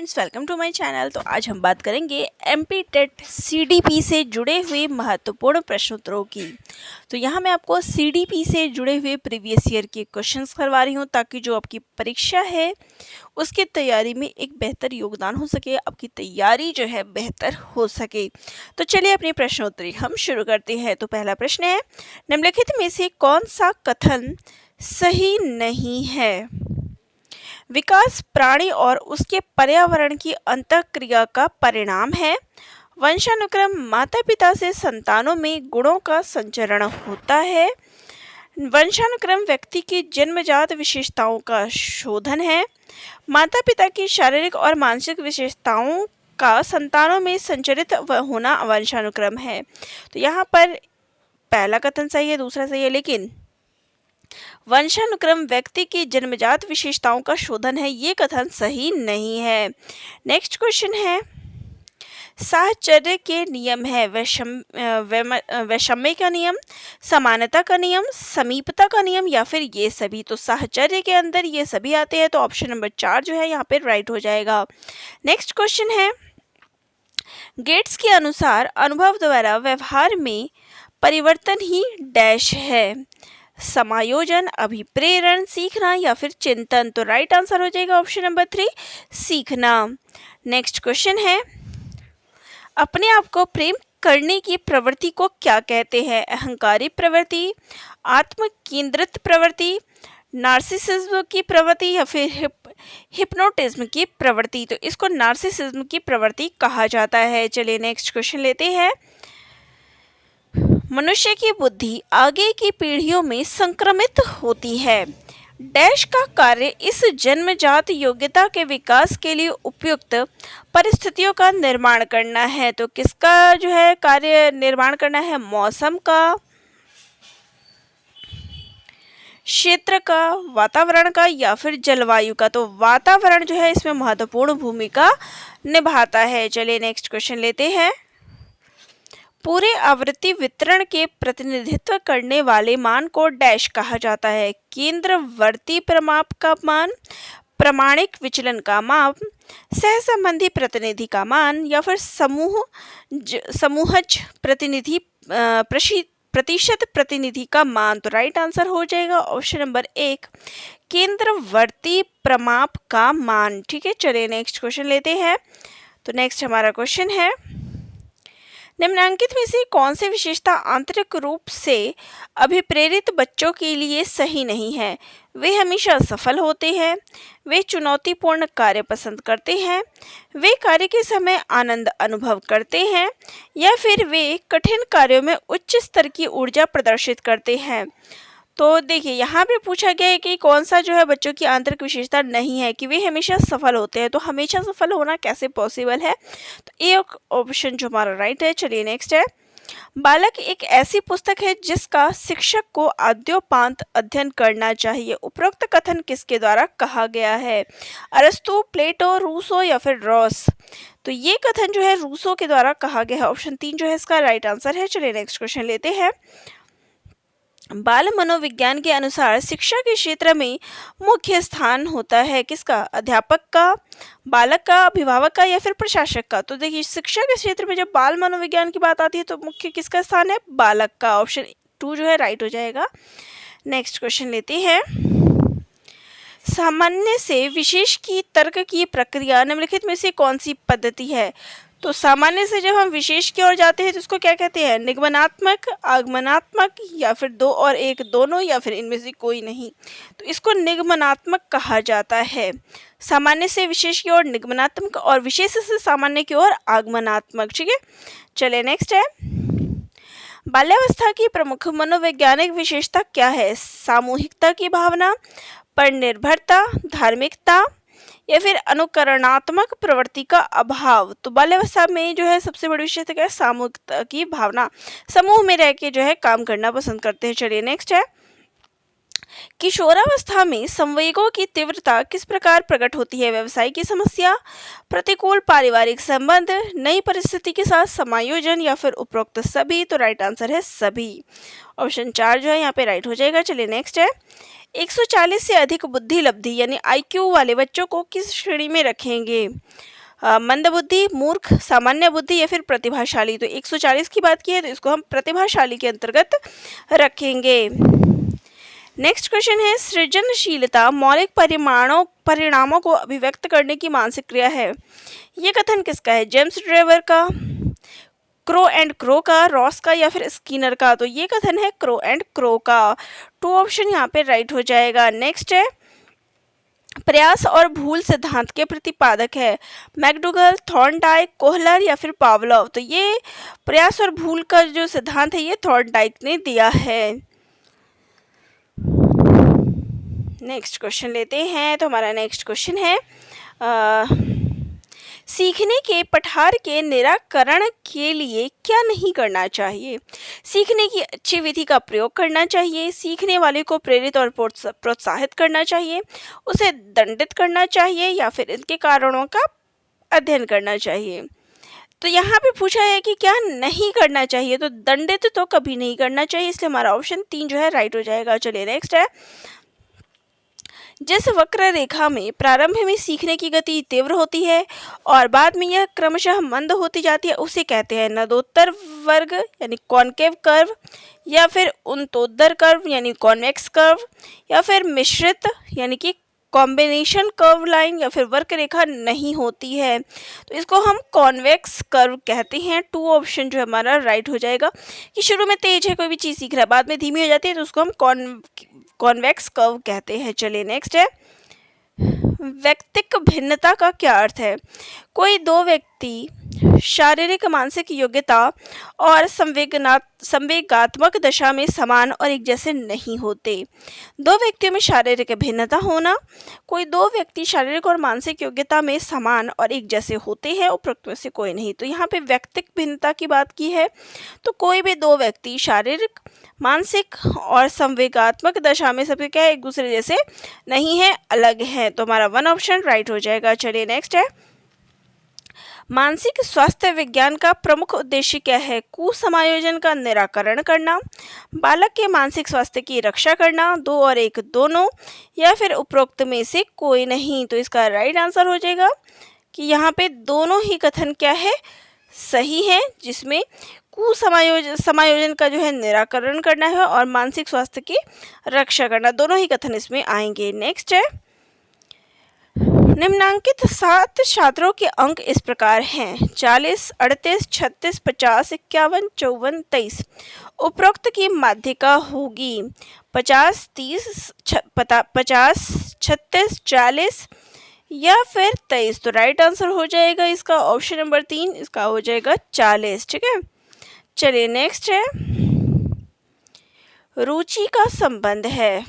Friends, welcome to my channel. तो आज हम बात करेंगे एमपी टेट सीडीपी से जुड़े हुए महत्वपूर्ण प्रश्नोत्तरों की। तो यहाँ मैं आपको सीडीपी से जुड़े हुए प्रीवियस ईयर के क्वेश्चंस करवा रही हूँ ताकि जो आपकी परीक्षा है उसकी तैयारी में एक बेहतर योगदान हो सके, आपकी तैयारी जो है बेहतर हो सके। तो चलिए अपनी प्रश्नोत्तरी हम शुरू करते हैं। तो पहला प्रश्न है, निम्नलिखित में से कौन सा कथन सही नहीं है? विकास प्राणी और उसके पर्यावरण की अंतःक्रिया का परिणाम है। वंशानुक्रम माता पिता से संतानों में गुणों का संचरण होता है। वंशानुक्रम व्यक्ति की जन्मजात विशेषताओं का शोधन है। माता पिता की शारीरिक और मानसिक विशेषताओं का संतानों में संचरित होना वंशानुक्रम है। तो यहाँ पर पहला कथन सही है, दूसरा सही है, लेकिन वंशानुक्रम व्यक्ति की जन्मजात विशेषताओं का शोधन है, ये कथन सही नहीं है। नेक्स्ट क्वेश्चन है, साहचर्य के नियम है वैषम्य का नियम, समानता का नियम, समीपता का नियम या फिर ये सभी। तो साहचर्य के अंदर ये सभी आते हैं, तो ऑप्शन नंबर 4 जो है यहाँ पे राइट हो जाएगा। नेक्स्ट क्वेश्चन है, गेट्स के अनुसार अनुभव द्वारा व्यवहार में परिवर्तन ही डैश है। समायोजन, अभिप्रेरण, सीखना या फिर चिंतन। तो राइट आंसर हो जाएगा ऑप्शन नंबर 3, सीखना। नेक्स्ट क्वेश्चन है, अपने आप को प्रेम करने की प्रवृत्ति को क्या कहते हैं? अहंकारी प्रवृत्ति, आत्म केंद्रित प्रवृत्ति, नार्सिसिज्म की प्रवृत्ति या फिर हिप्नोटिज्म की प्रवृत्ति। तो इसको नार्सिसिज्म की प्रवृत्ति कहा जाता है। चलिए नेक्स्ट क्वेश्चन लेते हैं, मनुष्य की बुद्धि आगे की पीढ़ियों में संक्रमित होती है। डैश का कार्य इस जन्मजात योग्यता के विकास के लिए उपयुक्त परिस्थितियों का निर्माण करना है। तो किसका जो है कार्य निर्माण करना है? मौसम का, क्षेत्र का, वातावरण का या फिर जलवायु का। तो वातावरण जो है इसमें महत्वपूर्ण भूमिका निभाता है। चलिए नेक्स्ट क्वेश्चन लेते हैं, पूरे आवृत्ति वितरण के प्रतिनिधित्व करने वाले मान को डैश कहा जाता है। केंद्रवर्ती प्रमाप का मान, प्रामाणिक विचलन का माप, सहसंबंधी प्रतिनिधि का मान या फिर समूहज प्रतिनिधि प्रतिशत प्रतिनिधि का मान। तो राइट आंसर हो जाएगा ऑप्शन नंबर 1, केंद्रवर्ती प्रमाप का मान। ठीक है, चलिए नेक्स्ट क्वेश्चन लेते हैं। तो नेक्स्ट हमारा क्वेश्चन है, निम्नलिखित में से कौन सी विशेषता आंतरिक रूप से अभिप्रेरित बच्चों के लिए सही नहीं है? वे हमेशा सफल होते हैं, वे चुनौतीपूर्ण कार्य पसंद करते हैं, वे कार्य के समय आनंद अनुभव करते हैं या फिर वे कठिन कार्यों में उच्च स्तर की ऊर्जा प्रदर्शित करते हैं। तो देखिए यहाँ पे पूछा गया है कि कौन सा जो है बच्चों की आंतरिक विशेषता नहीं है, कि वे हमेशा सफल होते हैं। तो हमेशा सफल होना कैसे पॉसिबल है? तो एक ऑप्शन जो हमारा राइट है। चलिए नेक्स्ट है, बालक एक ऐसी पुस्तक है जिसका शिक्षक को आद्योपांत अध्ययन करना चाहिए। उपरोक्त कथन किसके द्वारा कहा गया है? अरस्तु, प्लेटो, रूसो या फिर रॉस। तो ये कथन जो है रूसो के द्वारा कहा गया है। ऑप्शन 3 जो है इसका राइट आंसर है। चलिए नेक्स्ट क्वेश्चन लेते हैं, बाल मनोविज्ञान के अनुसार शिक्षा के क्षेत्र में मुख्य स्थान होता है किसका? अध्यापक का, बालक का, अभिभावक का या फिर प्रशासक का। तो देखिए शिक्षा के क्षेत्र में जब बाल मनोविज्ञान की बात आती है तो मुख्य किसका स्थान है? बालक का। ऑप्शन 2 जो है राइट हो जाएगा। नेक्स्ट क्वेश्चन लेते हैं, सामान्य से विशेष की तर्क की प्रक्रिया निम्नलिखित में से कौन सी पद्धति है? तो सामान्य से जब हम विशेष की ओर जाते हैं तो इसको क्या कहते हैं? निगमनात्मक, आगमनात्मक या फिर 2 और 1 दोनों या फिर इनमें से कोई नहीं। तो इसको निगमनात्मक कहा जाता है। सामान्य से विशेष की ओर निगमनात्मक और विशेष से सामान्य की ओर आगमनात्मक। ठीक है, चलिए नेक्स्ट है, बाल्यावस्था की प्रमुख मनोवैज्ञानिक विशेषता क्या है? सामूहिकता की भावना, परनिर्भरता, धार्मिकता या फिर अनुकरणात्मक प्रवृत्ति का अभाव। तो बाल्यावस्था में जो है सबसे बड़ी विशेषता क्या है? सामूहिकता की भावना, समूह में रह के जो है काम करना पसंद करते हैं। चलिए नेक्स्ट है, किशोरावस्था में संवेगों की तीव्रता किस प्रकार प्रकट होती है? व्यवसाय की समस्या, प्रतिकूल पारिवारिक संबंध, नई परिस्थिति के साथ समायोजन या फिर उपरोक्त सभी। तो राइट आंसर है सभी। ऑप्शन 4 जो है यहाँ पे राइट हो जाएगा। चलिए नेक्स्ट है, 140 से अधिक बुद्धि लब्धि यानी IQ वाले बच्चों को किस श्रेणी में रखेंगे? मंदबुद्धि, मूर्ख, सामान्य बुद्धि या फिर प्रतिभाशाली। तो 140 की बात की है तो इसको हम प्रतिभाशाली के अंतर्गत रखेंगे। नेक्स्ट क्वेश्चन है, सृजनशीलता मौलिक परिणामों को अभिव्यक्त करने की मानसिक क्रिया है। ये कथन किसका है? जेम्स ड्रेवर का, क्रो एंड क्रो का, रॉस का या फिर स्किनर का? तो ये कथन है क्रो एंड क्रो का। 2 ऑप्शन यहाँ पे राइट हो जाएगा। नेक्स्ट है, प्रयास और भूल सिद्धांत के प्रतिपादक है। मैकडूगल, थॉर्नडाइक, कोहलर या फिर पावलोव? तो ये प्रयास और भूल का जो सिद्धांत है ये थॉर्नडाइक ने दिया है। नेक्स्ट क्वेश्चन लेते हैं। तो हमारा नेक्स्ट क्वेश्चन है, सीखने के पठार के निराकरण के लिए क्या नहीं करना चाहिए? सीखने की अच्छी विधि का प्रयोग करना चाहिए, सीखने वाले को प्रेरित और प्रोत्साहित करना चाहिए, उसे दंडित करना चाहिए या फिर इनके कारणों का अध्ययन करना चाहिए। तो यहाँ पे पूछा है कि क्या नहीं करना चाहिए, तो दंडित तो कभी नहीं करना चाहिए, इसलिए हमारा ऑप्शन 3 जो है राइट हो जाएगा। चलिए नेक्स्ट है, जिस वक्र रेखा में प्रारंभ में सीखने की गति तीव्र होती है और बाद में यह क्रमशः मंद होती जाती है उसे कहते हैं नदोत्तर वर्ग यानी कॉनकेव कर्व, या फिर उन्नतोत्तर कर्व यानी कॉन्वेक्स कर्व, या फिर मिश्रित यानी कि कॉम्बिनेशन कर्व लाइन, या फिर वक्र रेखा नहीं होती है तो इसको हम कॉन्वेक्स कर्व कहते हैं। 2 ऑप्शन जो हमारा राइट हो जाएगा कि शुरू में तेज है कोई भी चीज़ सीख रहा है, बाद में धीमी हो जाती है तो उसको हम कॉन्वेक्स कर्व कहते हैं। चलिए नेक्स्ट है, व्यक्तिक भिन्नता का क्या अर्थ है? कोई 2 व्यक्ति शारीरिक मानसिक योग्यता और संवेगात्मक दशा में समान और एक जैसे नहीं होते। 2 व्यक्तियों में शारीरिक भिन्नता होना, कोई 2 व्यक्ति शारीरिक और मानसिक योग्यता में समान और एक जैसे होते हैं, उपरोक्त में से कोई नहीं। तो यहाँ पे व्यक्तिक भिन्नता की बात की है तो कोई भी 2 व्यक्ति शारीरिक, मानसिक और संवेगात्मक दशा में सबके क्या है, एक दूसरे जैसे नहीं है, अलग है। तो हमारा 1 ऑप्शन राइट हो जाएगा। चलिए नेक्स्ट है, मानसिक स्वास्थ्य विज्ञान का प्रमुख उद्देश्य क्या है? कुसमायोजन का निराकरण करना, बालक के मानसिक स्वास्थ्य की रक्षा करना, 2 और 1 दोनों, या फिर उपरोक्त में से कोई नहीं। तो इसका राइट आंसर हो जाएगा कि यहाँ पे दोनों ही कथन क्या है, सही है, जिसमें समायोजन का जो है निराकरण करना है और मानसिक स्वास्थ्य की रक्षा करना, दोनों ही कथन इसमें आएंगे। नेक्स्ट है, निम्नांकित 7 छात्रों के अंक इस प्रकार हैं 40, 38, 36, 50, 51, 54, 23। उपरोक्त की माध्यिका होगी 50, 30, 50, 36, 40 या फिर 23। तो राइट आंसर हो जाएगा इसका ऑप्शन नंबर 3, इसका हो जाएगा 40। ठीक है, चलिए नेक्स्ट है, रुचि का संबंध है।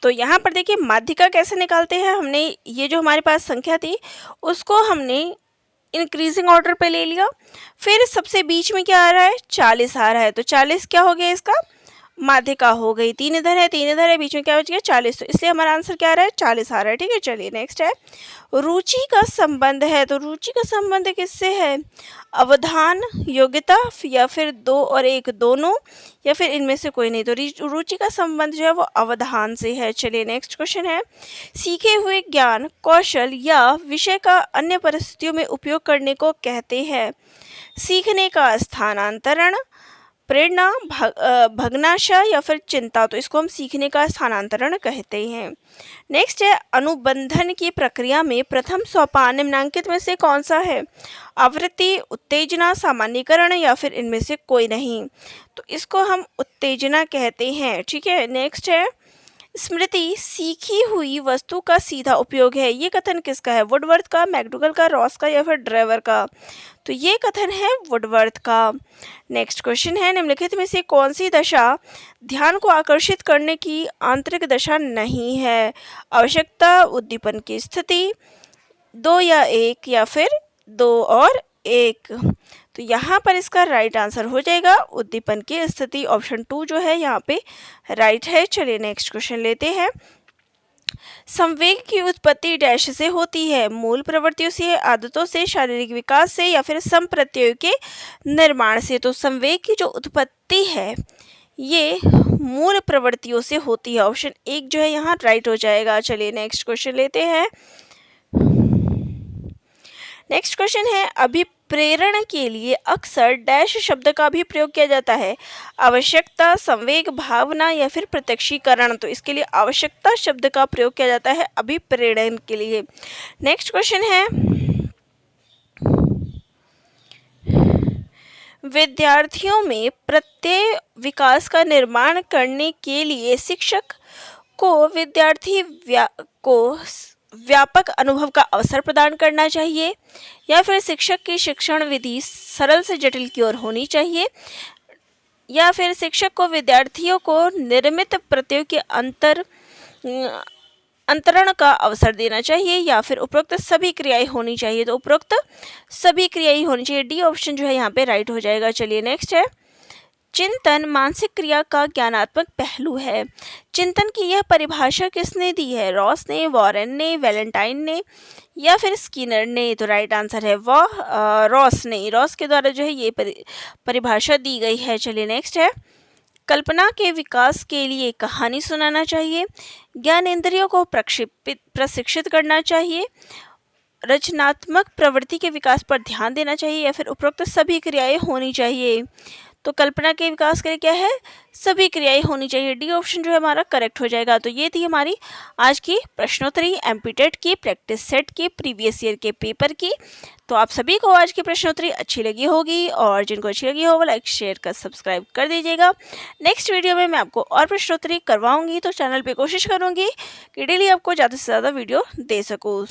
तो यहाँ पर देखिए माध्यिका कैसे निकालते हैं, हमने ये जो हमारे पास संख्या थी उसको हमने इंक्रीजिंग ऑर्डर पे ले लिया, फिर सबसे बीच में क्या आ रहा है, 40 आ रहा है, तो 40 क्या हो गया, इसका माध्यिका हो गई। 3 इधर है, 3 इधर है, बीच में क्या बच गया, 40। तो इसलिए हमारा आंसर क्या आ रहा है, 40 आ रहा है। ठीक है, चलिए नेक्स्ट है, रुचि का संबंध है। तो रुचि का संबंध किससे है? अवधान, योग्यता, या फिर 2 और 1 दोनों, या फिर इनमें से कोई नहीं। तो रुचि का संबंध जो है वो अवधान से है। चलिए नेक्स्ट क्वेश्चन है, सीखे हुए ज्ञान, कौशल या विषय का अन्य परिस्थितियों में उपयोग करने को कहते हैं सीखने का स्थानांतरण, प्रेरणा, भग्नाशय या फिर चिंता। तो इसको हम सीखने का स्थानांतरण कहते हैं। नेक्स्ट है, अनुबंधन की प्रक्रिया में प्रथम सोपान निम्नांकित में से कौन सा है? आवृत्ति, उत्तेजना, सामान्यीकरण या फिर इनमें से कोई नहीं। तो इसको हम उत्तेजना कहते हैं। ठीक है, नेक्स्ट है, स्मृति सीखी हुई वस्तु का सीधा उपयोग है। ये कथन किसका है? वुडवर्थ का, मैकडूगल का, रॉस का या फिर ड्रेवर का? तो ये कथन है वुडवर्थ का। नेक्स्ट क्वेश्चन है, निम्नलिखित में से कौन सी दशा ध्यान को आकर्षित करने की आंतरिक दशा नहीं है? आवश्यकता, उद्दीपन की स्थिति, 2 या 1 या फिर 2 और 1। तो यहाँ पर इसका राइट आंसर हो जाएगा उद्दीपन की स्थिति, ऑप्शन 2 जो है यहाँ पे राइट है। चलिए नेक्स्ट क्वेश्चन लेते हैं, संवेग की उत्पत्ति डैश से होती है? मूल प्रवृत्तियों से, आदतों से, शारीरिक विकास से या फिर संप्रत्ययों के निर्माण से? तो संवेग की जो उत्पत्ति है ये मूल प्रवृत्तियों से होती है, ऑप्शन 1 जो है यहाँ राइट हो जाएगा। चलिए नेक्स्ट क्वेश्चन लेते हैं, नेक्स्ट क्वेश्चन है, अभिप्रेरण के लिए अक्सर डैश शब्द का भी प्रयोग किया जाता है, आवश्यकता, संवेग, भावना या फिर प्रत्यक्षीकरण। तो इसके लिए आवश्यकता शब्द का प्रयोग किया जाता है अभिप्रेरण के लिए। नेक्स्ट क्वेश्चन है, विद्यार्थियों में प्रत्यय विकास का निर्माण करने के लिए शिक्षक को विद्यार्थी को व्यापक अनुभव का अवसर प्रदान करना चाहिए, या फिर शिक्षक की शिक्षण विधि सरल से जटिल की ओर होनी चाहिए, या फिर शिक्षक को विद्यार्थियों को निर्मित प्रत्ययों के अंतरण का अवसर देना चाहिए, या फिर उपरोक्त सभी क्रियाएं होनी चाहिए। तो उपरोक्त सभी क्रियाएं होनी चाहिए, डी ऑप्शन जो है यहाँ पे राइट हो जाएगा। चलिए नेक्स्ट है, चिंतन मानसिक क्रिया का ज्ञानात्मक पहलू है। चिंतन की यह परिभाषा किसने दी है? रॉस ने, वॉरेन ने, वैलेंटाइन ने या फिर स्किनर ने? तो राइट आंसर है वह रॉस ने। रॉस के द्वारा जो है ये परिभाषा दी गई है। चलिए नेक्स्ट है, कल्पना के विकास के लिए कहानी सुनाना चाहिए, ज्ञानेंद्रियों को प्रशिक्षित करना चाहिए, रचनात्मक प्रवृत्ति के विकास पर ध्यान देना चाहिए, या फिर उपरोक्त सभी क्रियाएं होनी चाहिए। तो कल्पना के विकास के लिए क्या है? सभी क्रियाएं होनी चाहिए, डी ऑप्शन जो है हमारा करेक्ट हो जाएगा। तो ये थी हमारी आज की प्रश्नोत्तरी एमपीटेट की, प्रैक्टिस सेट की, प्रीवियस ईयर के पेपर की। तो आप सभी को आज की प्रश्नोत्तरी अच्छी लगी होगी, और जिनको अच्छी लगी हो वो लाइक शेयर कर सब्सक्राइब कर दीजिएगा। नेक्स्ट वीडियो में मैं आपको और प्रश्नोत्तरी करवाऊंगी, तो चैनल पे कोशिश करूंगी कि डेली आपको ज़्यादा से ज़्यादा वीडियो दे सकूँ।